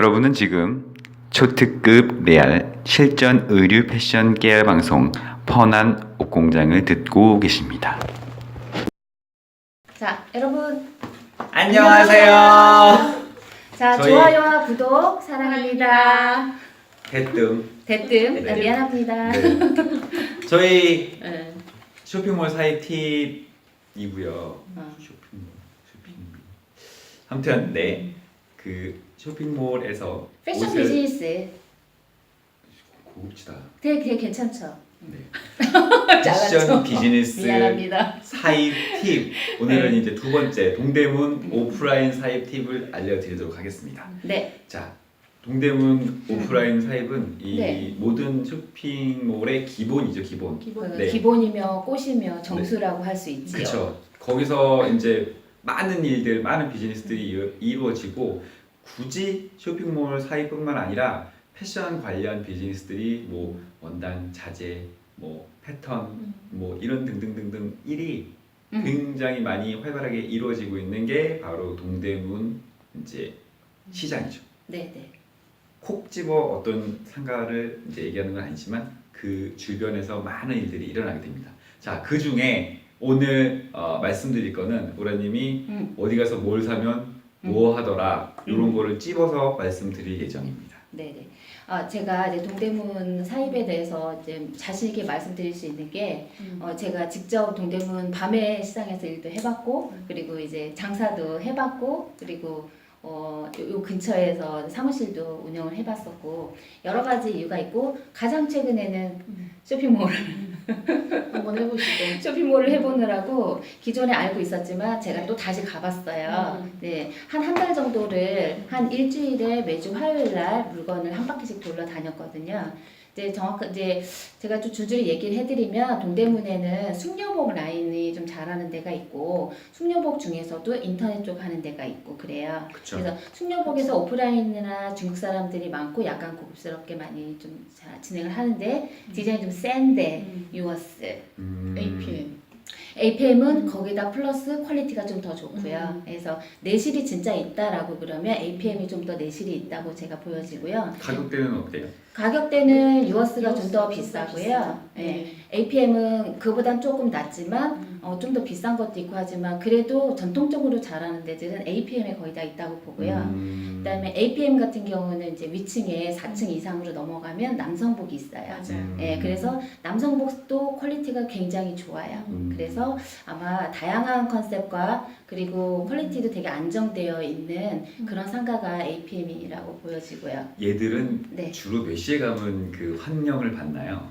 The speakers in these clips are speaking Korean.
여러분은 지금 초특급 레알 실전 의류 패션 깨알 방송 펀한 옷공장을 듣고 계십니다. 자, 여러분 안녕하세요. 자, 저희- 좋아요와 구독 사랑합니다. 대뜸. 대뜸 네. 미안합니다. 네. 저희 네. 쇼핑몰 사이 팁이고요. 쇼핑몰. 아무튼 네. 그 쇼핑몰에서 패션 옷을 비즈니스 고급지다. 되게 괜찮죠? 네. 잘났죠? 패션 비즈니스 미안합니다. 사입 팁. 오늘은 네. 이제 두 번째 동대문 오프라인 사입 팁을 알려드리도록 하겠습니다. 네. 자, 동대문 오프라인 사입은 이 네. 모든 쇼핑몰의 기본이죠, 기본. 네. 기본이며 꽃이며 정수라고 할 수 있지요. 그렇죠. 거기서 이제 많은 일들, 많은 비즈니스들이 이루어지고 굳이 쇼핑몰 사입뿐만 아니라 패션 관련 비즈니스들이 뭐 원단, 자재, 뭐 패턴, 뭐 이런 등등등등 일이 굉장히 많이 활발하게 이루어지고 있는 게 바로 동대문 이제 시장이죠. 네, 네. 콕 집어 어떤 상가를 이제 얘기하는 건 아니지만 그 주변에서 많은 일들이 일어나게 됩니다. 자, 그 중에 오늘 말씀드릴 거는 우라님이 어디 가서 뭘 사면 뭐 하더라 이런 거를 찝어서 말씀드릴 예정입니다. 네네. 제가 이제 동대문 사입에 대해서 이제 자신 있게 말씀드릴 수 있는 게 제가 직접 동대문 밤에 시장에서 일도 해봤고 그리고 이제 장사도 해봤고 그리고 요 근처에서 사무실도 운영을 해봤었고 여러 가지 이유가 있고 가장 최근에는 쇼핑몰을 한번 해보시죠. 쇼핑몰을 해보느라고 기존에 알고 있었지만 제가 또 다시 가봤어요. 네, 한 달 정도를 한 일주일에 매주 화요일 날 물건을 한 바퀴씩 돌러 다녔거든요. 이제 이제 제가 좀 줄줄이 얘기를 해드리면 동대문에는 숙녀복 라인이 좀 잘하는 데가 있고 숙녀복 중에서도 인터넷 쪽 하는 데가 있고 그래요. 그쵸. 그래서 숙녀복에서 오프라인이나 중국 사람들이 많고 약간 고급스럽게 많이 좀 진행을 하는데 디자인이 좀 센데 유어스 APM. APM은 거기다 플러스 퀄리티가 좀 더 좋고요. 그래서 내실이 진짜 있다라고 그러면 APM이 좀 더 내실이 있다고 제가 보여지고요. 가격대는 어때요? 가격대는 유어스가 좀 더 좀 더 비싸고요. 네. 네. APM은 그보단 조금 낮지만 좀 더 비싼 것도 있고 하지만 그래도 전통적으로 잘하는 데들은 APM에 거의 다 있다고 보고요. 그다음에 APM 같은 경우는 이제 위층에 4층 이상으로 넘어가면 남성복이 있어요. 맞아요. 네, 그래서 남성복도 퀄리티가 굉장히 좋아요. 그래서 아마 다양한 컨셉과 그리고 퀄리티도 되게 안정되어 있는 그런 상가가 APM이라고 보여지고요. 얘들은 네. 주로 몇 시에 가면 그 환영을 받나요?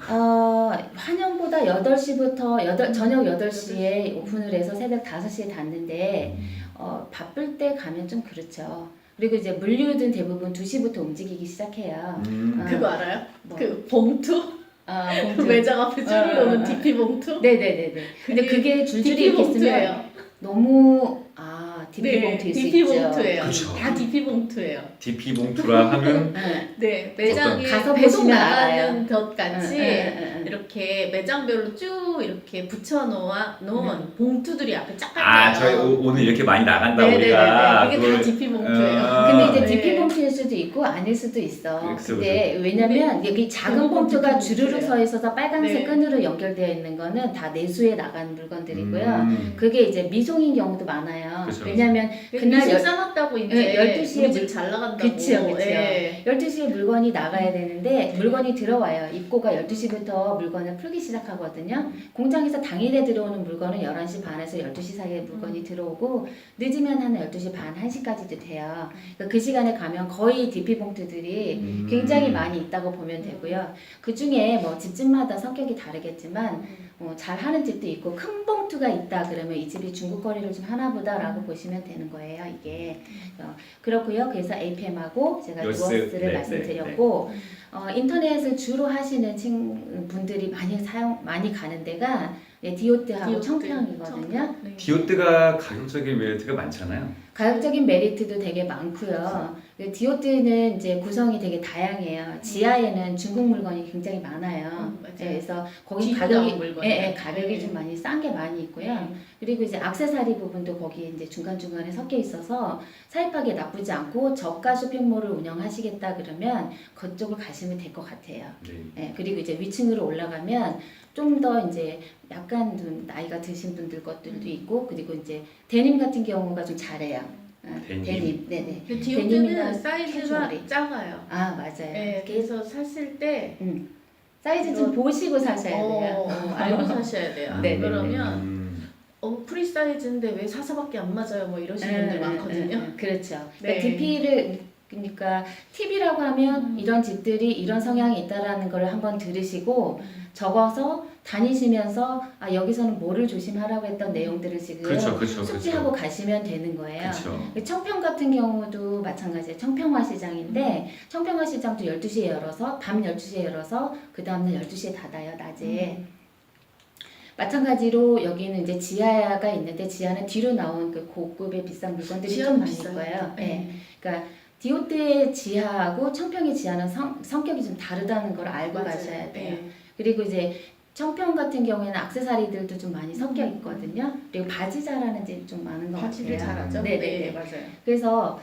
환영보다 8시부터 저녁 8시에 오픈을 해서 새벽 5시에 닫는데 바쁠 때 가면 좀 그렇죠. 그리고 이제 물류든 대부분 2시부터 움직이기 시작해요. 그거 알아요? 뭐. 그 봉투? 봉투. 매장 앞에 줄 놓는 DP 봉투? 네네네네. 근데 그게 줄줄이 DP 이렇게 쓰면 봉투예요. 너무 DP 네, 봉투일 수 DP 있죠. 봉투예요. 그쵸. 다 DP 봉투예요. DP 봉투라 하면 네. 네, 매장이 가서 배송 보시면 나가는 알아요. 것 같이 응. 이렇게 매장별로 쭉 이렇게 놓은 봉투들이 앞에 쫙 아, 깔려요. 저희 오늘 이렇게 많이 나간다 네네네네. 우리가 그게 다 DP 봉투예요. 근데 이제 네. DP 봉투일 수도 있고 아닐 수도 있어. 그쵸, 근데 왜냐면 여기 작은 대부분 봉투가 DP 주르륵 봉투예요. 서 있어서 빨간색 네. 끈으로 연결되어 있는 거는 다 내수에 나간 물건들이고요. 그게 이제 미송인 경우도 많아요. 그쵸. 왜냐면 그날 미술 싸놨다고 이제 12시에 우리 집 잘 나간다고. 그치요. 예. 12시에 물건이 나가야 되는데 물건이 들어와요. 입고가 12시부터 물건을 풀기 시작하거든요. 공장에서 당일에 들어오는 물건은 11시 반에서 12시 사이에 물건이 들어오고 늦으면 한 12시 반, 1시까지도 돼요. 그러니까 그 시간에 가면 거의 DP 봉투들이 굉장히 많이 있다고 보면 되고요. 그 중에 뭐 집집마다 성격이 다르겠지만 잘 하는 집도 있고 큰 봉투가 있다 그러면 이 집이 중국 거리를 좀 하나 보다라고 보시면 되는 거예요. 이게 그렇고요. 그래서 APM하고 제가 요스, 유어스를 네, 말씀드렸고 인터넷을 주로 하시는 분들이 많이 가는 데가 네, 디오트하고 디오트, 청평이거든요. 네. 디오트가 가격적인 메리트가 많잖아요. 가격적인 메리트도 되게 많고요. 디오트는 이제 구성이 되게 다양해요. 지하에는 중국 물건이 굉장히 많아요. 맞아요. 네, 그래서 거기 뒤로 가격이 나온 물건이요. 가격이 네. 좀 많이 싼 게 많이 있고요. 그리고 이제 액세서리 부분도 거기에 이제 중간중간에 섞여 있어서 사입하기 나쁘지 않고 저가 쇼핑몰을 운영하시겠다 그러면 그쪽을 가시면 될 것 같아요. 네. 예, 그리고 이제 위층으로 올라가면 좀 더 이제 약간 좀 나이가 드신 분들 것들도 있고 그리고 이제 데님 같은 경우가 좀 잘해요. 데님. 네네. 그 데님이나 디오트는 사이즈가 캐주얼이. 작아요. 아 맞아요. 네, 그래서 샀을 때 사이즈 좀 보시고 사셔야 돼요. 알고 사셔야 돼요. 네, 네, 그러면 프리 사이즈인데 왜 사서밖에 안 맞아요? 뭐 이러시는 분들 많거든요. 그렇죠. 네. 그러니까 DP를 그러니까 팁이라고 하면 이런 집들이 이런 성향이 있다라는 걸 한번 들으시고 적어서 다니시면서 아 여기서는 뭐를 조심하라고 했던 내용들을 지금 그렇죠. 숙지하고 가시면 되는 거예요. 그렇죠. 청평 같은 경우도 마찬가지예요. 청평화 시장인데 청평화 시장도 12시에 열어서 밤 12시에 열어서 그 다음날 12시에 닫아요. 낮에. 마찬가지로 여기는 이제 지하가 있는데 지하는 뒤로 나온 그 고급의 비싼 물건들이 좀 많을 거예요. 네. 그러니까 디오트의 지하하고 청평의 지하는 성격이 좀 다르다는 걸 알고 맞아요. 가셔야 돼요. 네. 그리고 이제 청평 같은 경우에는 액세서리들도 좀 많이 섞여 있거든요. 그리고 바지 잘하는 집이 좀 많은 것 바지를 같아요. 잘하죠. 네네네. 맞아요. 그래서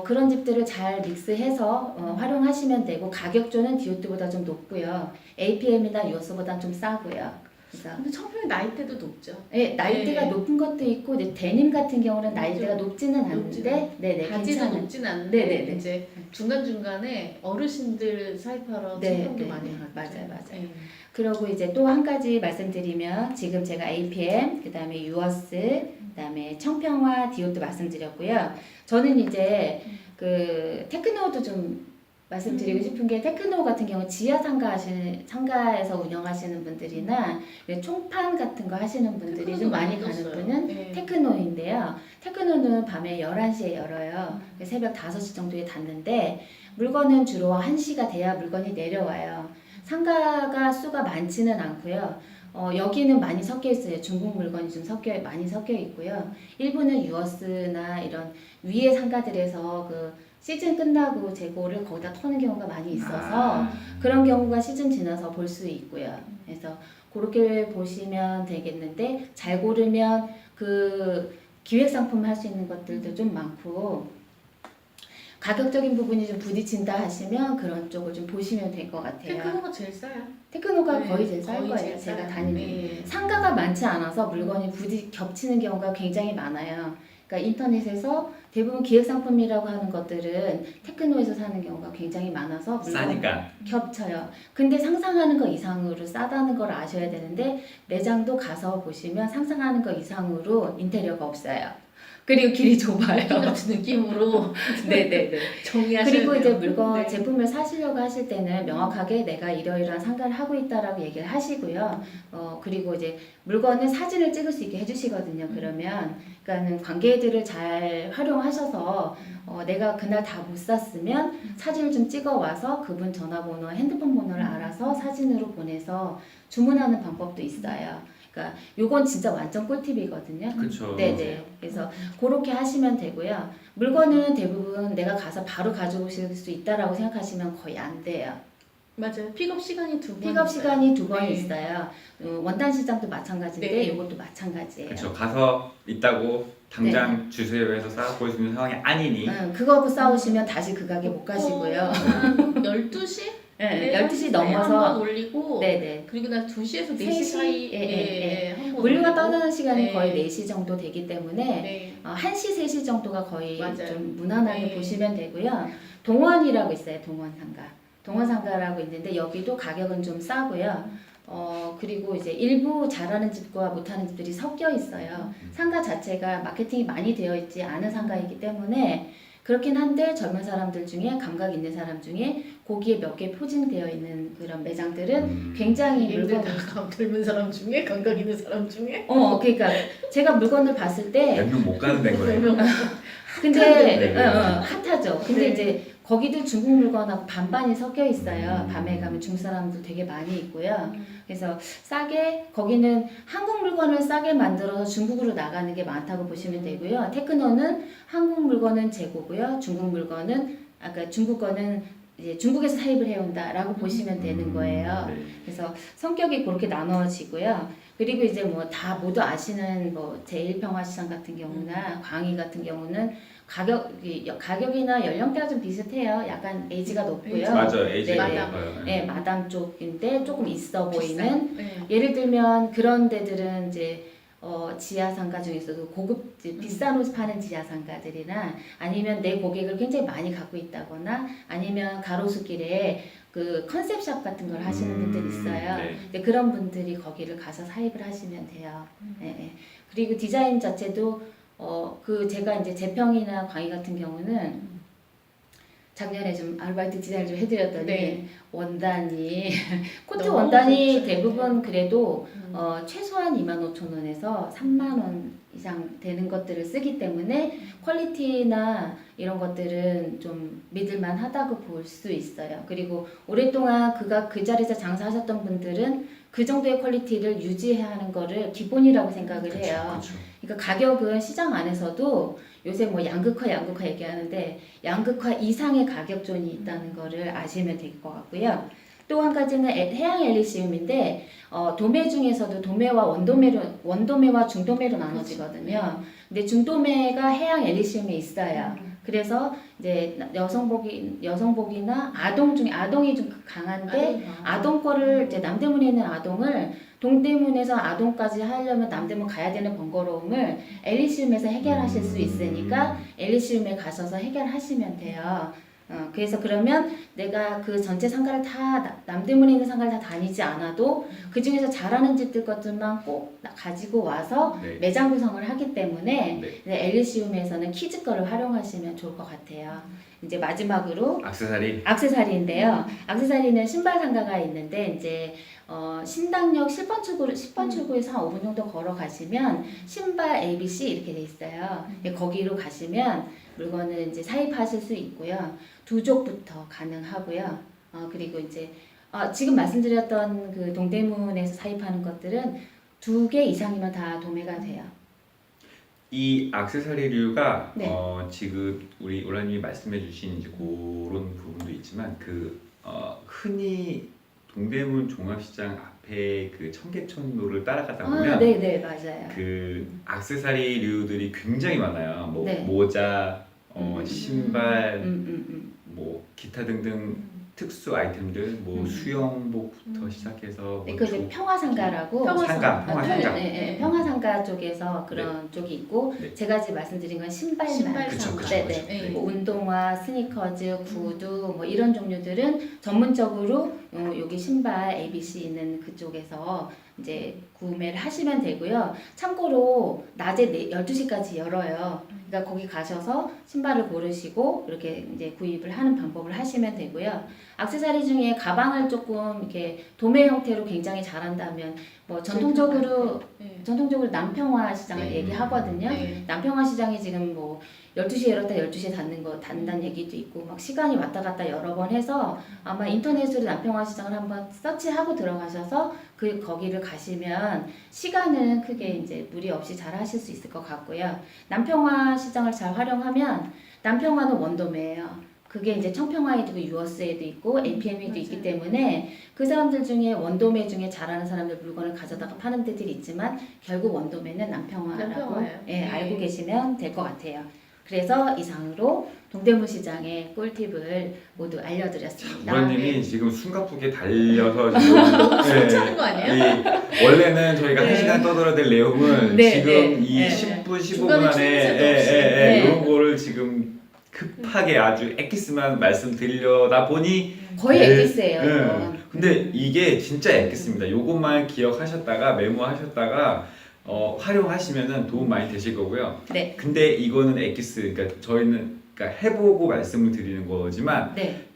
그런 집들을 잘 믹스해서 활용하시면 되고 가격조는 디오트보다 좀 높고요. APM이나 유어스보다 좀 싸고요. 그래서 근데 청평의 나이대도 높죠. 네, 나이대가 네. 높은 것도 있고 이제 데님 같은 경우는 나이대가 높지는 높지는 않은데 네네 바지도 괜찮은 높진 않은데 네네네. 이제 중간 중간에 어르신들 사입하러 네, 청평도 네, 많이 네. 가죠. 맞아요. 네. 그리고 이제 또 한 가지 말씀드리면 지금 제가 APM 그다음에 유어스 그다음에 청평화 디오트 말씀드렸고요. 저는 이제 그 테크노도 좀 말씀드리고 싶은 게 테크노 같은 경우 지하 상가에서 운영하시는 분들이나 총판 같은 거 하시는 분들이 테크노도 좀 많이 많이 가는 떴어요. 분은 네. 테크노인데요. 테크노는 밤에 11시에 열어요. 새벽 5시 정도에 닫는데 물건은 주로 1시가 돼야 물건이 내려와요. 상가가 수가 많지는 않고요. 여기는 많이 섞여 있어요. 중국 물건이 좀 많이 섞여 있고요. 일부는 유어스나 이런 위에 상가들에서 그 시즌 끝나고 재고를 거기다 터는 경우가 많이 있어서 그런 경우가 시즌 지나서 볼 수 있고요. 그래서 그렇게 보시면 되겠는데 잘 고르면 그 기획 상품 할 수 있는 것들도 좀 많고 가격적인 부분이 좀 부딪힌다 하시면 그런 쪽을 좀 보시면 될 것 같아요. 테크노가 제일 싸요. 테크노가 네, 거의 제일 쌀 거의 거예요. 제일 제가 싸요. 다니는 네. 상가가 많지 않아서 물건이 겹치는 경우가 굉장히 많아요. 그러니까 인터넷에서 대부분 기획 상품이라고 하는 것들은 테크노에서 사는 경우가 굉장히 많아서 물건 싸니까. 겹쳐요. 근데 상상하는 것 이상으로 싸다는 걸 아셔야 되는데 매장도 가서 보시면 상상하는 것 이상으로 인테리어가 없어요. 그리고 길이 좁아요. 같은 느낌으로 네네네. 정리하셔야 그리고 돼요. 이제 물건 네. 제품을 사시려고 하실 때는 명확하게 내가 이러이러한 상가를 하고 있다라고 얘기를 하시고요. 그리고 이제 물건은 사진을 찍을 수 있게 해주시거든요. 그러면 그러니까는 관계들을 잘 활용하셔서 내가 그날 다 못 샀으면 사진을 좀 찍어 와서 그분 전화번호, 핸드폰 번호를 알아서 사진으로 보내서 주문하는 방법도 있어요. 그러니까 요건 진짜 완전 꿀팁이거든요. 그렇죠. 네네. 그래서 그렇게 하시면 되고요. 물건은 대부분 내가 가서 바로 가져오실 수 있다라고 생각하시면 거의 안 돼요. 맞아요. 픽업 시간이 두 번. 픽업 시간이 2번 네. 있어요. 원단 시장도 마찬가지인데 네. 이것도 마찬가지예요. 그렇죠. 가서 있다고 당장 주세요 해서 싸갖고 올 수 있는 상황이 아니니. 그거하고 싸우시면 다시 그 가게 못 가시고요. 한 12시? 네, 네, 12시 한번 넘어서 올리고 네네. 그리고 나 2시에서 4시 3시? 사이에 한번 물류가 올리고. 떠나는 시간이 네. 거의 4시 정도 되기 때문에 네. 1시, 3시 정도가 거의 맞아요. 좀 무난하게 네. 보시면 되고요. 동원이라고 있어요. 동원상가. 동원상가라고 있는데 여기도 가격은 좀 싸고요. 그리고 이제 일부 잘하는 집과 못하는 집들이 섞여 있어요. 상가 자체가 마케팅이 많이 되어 있지 않은 상가이기 때문에 그렇긴 한데 젊은 사람들 중에 감각 있는 사람 중에 거기에 몇 개 포진되어 있는 그런 매장들은 굉장히 물건 젊은 사람 중에 감각 있는 사람 중에 그러니까 제가 물건을 봤을 때 몇 명 못 가는 데인 거예요. 근데 네. 핫하죠. 근데 네. 이제 거기도 중국 물건하고 반반이 섞여 있어요. 밤에 가면 중국 사람들 되게 많이 있고요. 그래서 싸게 거기는 한국 물건을 싸게 만들어서 중국으로 나가는 게 많다고 보시면 되고요. 테크노는 한국 물건은 재고고요. 중국 물건은 아까 중국 거는 이제 중국에서 사입을 해온다라고 보시면 되는 거예요. 네. 그래서 성격이 그렇게 나눠지고요. 그리고 이제 뭐 다 모두 아시는 뭐 제1평화시장 같은 경우나 광희 같은 경우는 가격이나 연령대가 좀 비슷해요. 약간 에이지가 높고요. 맞아요. 에이지가 네, 높아요. 네, 마담 쪽인데 조금 있어 비싼? 보이는. 네. 예를 들면 그런 데들은 이제 지하상가 중에서도 고급 이제 비싼 옷 파는 지하상가들이나 아니면 내 고객을 굉장히 많이 갖고 있다거나 아니면 가로수길에 그 컨셉샵 같은 걸 하시는 분들 있어요. 네. 근데 그런 분들이 거기를 가서 사입을 하시면 돼요. 예, 예. 그리고 디자인 자체도 그 제가 이제 재평이나 광희 같은 경우는 작년에 좀 아르바이트 디자인을 좀 해드렸더니 네. 원단이 코트 너무 원단이 좋죠. 대부분 그래도 최소한 25,000원에서 30,000원 이상 되는 것들을 쓰기 때문에 퀄리티나 이런 것들은 좀 믿을만 하다고 볼 수 있어요. 그리고 오랫동안 그 자리에서 장사하셨던 분들은 그 정도의 퀄리티를 유지하는 거를 기본이라고 생각을 해요. 그쵸. 그러니까 가격은 시장 안에서도 요새 뭐 양극화 얘기하는데 양극화 이상의 가격존이 있다는 거를 아시면 될 것 같고요. 또 한 가지는 해양 엘리시움인데 도매 중에서도 도매와 원도매와 중도매로 나눠지거든요. 근데 중도매가 해양 엘리시움에 있어요. 그래서 이제 여성복이나 아동 중에 아동이 좀 강한데 아동 거를 이제 남대문에 있는 아동을 동대문에서 아동까지 하려면 남대문 가야 되는 번거로움을 엘리시움에서 해결하실 수 있으니까 엘리시움에 가셔서 해결하시면 돼요. 그래서 그러면 내가 그 전체 상가를 다 남대문에 있는 상가를 다 다니지 않아도 그 중에서 잘하는 집들 것들만 꼭 가지고 와서 네. 매장 구성을 하기 때문에 네. 네, 엘리시움에서는 키즈 거를 활용하시면 좋을 것 같아요. 이제 마지막으로 악세사리인데요. 악세사리는 신발 상가가 있는데 이제 신당역 10번 출구에서 한 5분 정도 걸어가시면 신발 ABC 이렇게 돼 있어요. 거기로 가시면 물건을 이제 사입하실 수 있고요. 2족부터 가능하고요. 그리고 이제 지금 말씀드렸던 그 동대문에서 사입하는 것들은 2개 이상이면 다 도매가 돼요. 이 액세서리류가 네. 지금 우리 오라님이 말씀해주신 이제 그런 부분도 있지만 흔히 동대문 종합시장 앞에 그 청계천로를 따라가다 보면 네, 맞아요. 그 액세서리류들이 굉장히 많아요. 뭐 네. 모자, 신발, 음. 뭐 기타 등등 특수 아이템들, 뭐 수영복부터 시작해서 뭐 그 이제 평화상가라고 평화상가. 평화상가 쪽에서 그런 쪽이 있고 네. 제가 지금 말씀드린 건 신발만. 그쵸. 네. 뭐 운동화, 스니커즈, 구두 뭐 이런 종류들은 전문적으로 여기 신발 ABC 있는 그쪽에서 이제 구매를 하시면 되고요. 참고로 낮에 12시까지 열어요. 그러니까 거기 가셔서 신발을 고르시고 이렇게 이제 구입을 하는 방법을 하시면 되고요. 액세서리 중에 가방을 조금 이렇게 도매 형태로 굉장히 잘한다면 뭐 전통적으로 남평화 시장을 네. 얘기하거든요. 네. 남평화 시장이 지금 뭐 12시에 열었다 12시에 닫는다는 얘기도 있고 막 시간이 왔다 갔다 여러 번 해서 아마 인터넷으로 남평화 시장을 한번 서치하고 들어가셔서 거기를 가시면 시간은 크게 이제 무리 없이 잘 하실 수 있을 것 같고요. 남평화 시장을 잘 활용하면 남평화는 원도매예요. 그게 이제 청평화에도 있고 유어스에도 있고 APM에도 있기 때문에 그 사람들 중에 원도매 중에 잘하는 사람들 물건을 가져다가 파는 데들이 있지만 결국 원도매는 남평화라고 남평화예요. 예, 네. 알고 계시면 될 것 같아요. 그래서 이상으로 동대문 시장의 꿀팁을 모두 알려드렸습니다. 오라님이 지금 숨가쁘게 달려서 지금 숨차는 거 아니에요? 원래는 저희가 1시간 떠들어야 될 내용을 네, 지금 네, 이 네. 10분, 15분 중간에 안에 추임새도 없이. 네. 이런 거를 지금 급하게 아주 엑기스만 말씀드리려다 보니 거의 네, 엑기스예요. 네. 이건. 근데 이게 진짜 엑기스입니다. 요것만 기억하셨다가 메모하셨다가 활용하시면은 도움 많이 되실 거고요. 네. 근데 이거는 엑기스, 그러니까 저희는 해보고 말씀을 드리는 거지만 네.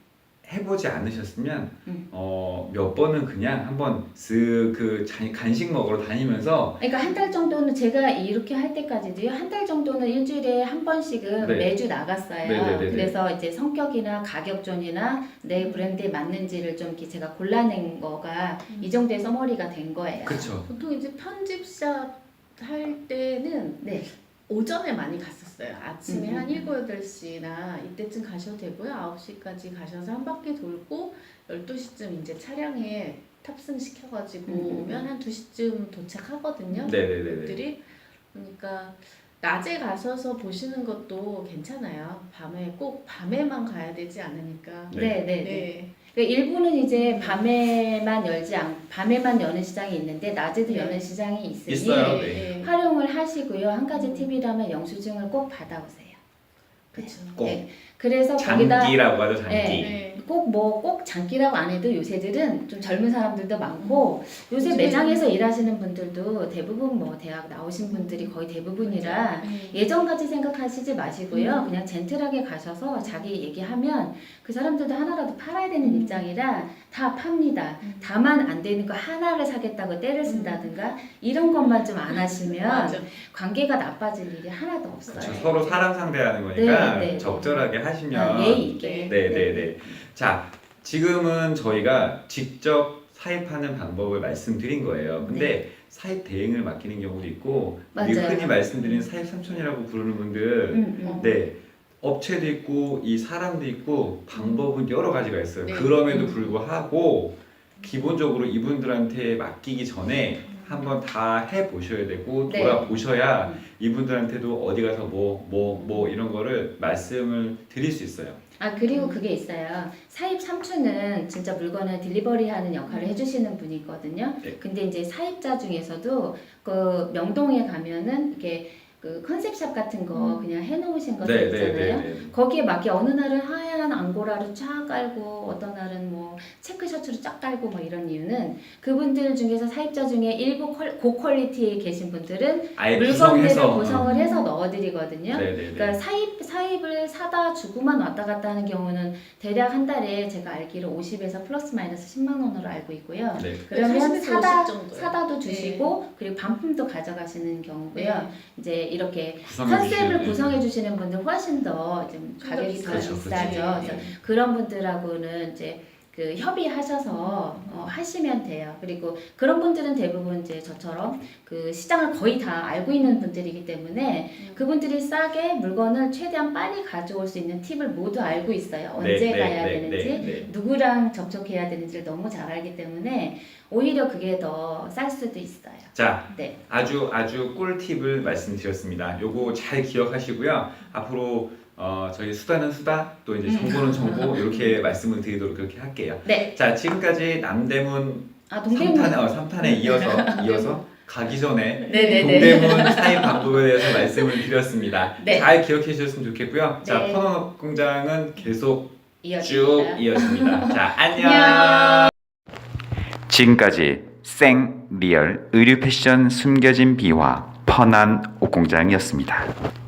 해보지 않으셨으면 음. 몇 번은 그냥 한번 그 간식 먹으러 다니면서 그러니까 한 달 정도는 제가 이렇게 할 때까지도요. 한 달 정도는 일주일에 한 번씩은 네. 매주 나갔어요. 네네네네. 그래서 이제 성격이나 가격존이나 내 브랜드에 맞는지를 좀 이렇게 제가 골라낸 거가 이 정도의 써머리가 된 거예요. 그쵸. 보통 이제 편집샵 할 때는 네. 오전에 많이 갔었어요. 아침에 음. 한 7, 8시나 이때쯤 가셔도 되고요. 9시까지 가셔서 한 바퀴 돌고 12시쯤 이제 차량에 탑승 시켜가지고 오면 한 2시쯤 도착하거든요. 네네네네. 분들이. 그러니까 낮에 가셔서 보시는 것도 괜찮아요. 꼭 밤에만 가야 되지 않으니까. 네, 네, 네. 네. 그러니까 일부는 이제 밤에만 여는 시장이 있는데 낮에도 네. 여는 시장이 있으니 있어요. 네. 활용을 하시고요. 한 가지 팁이라면 영수증을 꼭 받아오세요. 그렇죠. 꼭. 네. 그래서 거기다 장기라고 하죠, 장기. 네. 꼭 장기라고 안 해도 요새들은 좀 젊은 사람들도 많고 요새 요즘에는- 매장에서 일하시는 분들도 대부분 뭐 대학 나오신 분들이 거의 대부분이라 네. 예전같이 생각하시지 마시고요. 음. 그냥 젠틀하게 가셔서 자기 얘기하면 그 사람들도 하나라도 팔아야 되는 입장이라 다 팝니다. 다만 안 되는 거 하나를 사겠다고 떼를 쓴다든가 이런 것만 좀 안 하시면 맞아. 관계가 나빠질 일이 하나도 없어요. 그렇죠. 서로 사람 상대하는 거니까 네, 네. 적절하게 하시면 예의 있게. 네네네. 자, 지금은 저희가 직접 사입하는 방법을 말씀드린 거예요. 근데 사입 대행을 맡기는 경우도 있고 우리 맞아요. 흔히 말씀드리는 사입 삼촌이라고 부르는 분들 어. 네. 업체도 있고 이 사람도 있고 방법은 여러 가지가 있어요. 네. 그럼에도 불구하고 기본적으로 이분들한테 맡기기 전에 한번 다 해보셔야 되고 네. 돌아보셔야 이분들한테도 어디 가서 뭐 이런 거를 말씀을 드릴 수 있어요. 그리고 그게 있어요. 사입 삼촌은 진짜 물건을 딜리버리 하는 역할을 해주시는 분이거든요. 네. 근데 이제 사입자 중에서도 그 명동에 가면은 이렇게 그 컨셉샵 같은 거 그냥 해놓으신 거 있잖아요. 거기에 맞게 어느 날은 하얀 앙고라로 쫙 깔고 어떤 날은 뭐 체크 셔츠로 쫙 깔고 뭐 이런 이유는 그분들 중에서 사입자 중에 일부 고퀄리티에 계신 분들은 아예 물건들을 구성해서 구성을 해서 넣어드리거든요. 네네네. 그러니까 사입을 사다 주고만 왔다 갔다 하는 경우는 대략 한 달에 제가 알기로 50에서 플러스 마이너스 10만 원으로 알고 있고요. 네. 그러면 40에서 50 정도요. 사다도 주시고 그리고 반품도 가져가시는 경우고요. 네. 이제 이렇게 구성해 컨셉을 주시는 구성해 주시는 분들 훨씬 더 좀 더 가격이 더 비싸죠. 비싸죠. 그렇죠. 그래서 그런 분들하고는 이제 그 협의하셔서 하시면 돼요. 그리고 그런 분들은 대부분 이제 저처럼 그 시장을 거의 다 알고 있는 분들이기 때문에 그분들이 싸게 물건을 최대한 빨리 가져올 수 있는 팁을 모두 알고 있어요. 언제 가야 되는지, 누구랑 접촉해야 되는지를 너무 잘 알기 때문에 오히려 그게 더 쌀 수도 있어요. 자, 네. 아주 꿀팁을 말씀드렸습니다. 요거 잘 기억하시고요. 앞으로 저희 수다는 수다, 또 이제 정보는 정보 이렇게 말씀을 드리도록 그렇게 할게요. 네. 자, 지금까지 남대문 동대문. 3탄에 이어서 가기 전에 네네네. 동대문 사입 방법에 대해서 말씀을 드렸습니다. 네. 잘 기억해 주셨으면 좋겠고요. 자, 네. 퍼너 공장은 계속 쭉 이어집니다. 이어집니다. 자, 안녕. 지금까지 생 리얼 의류 패션 숨겨진 비화 펀한 옷공장이었습니다.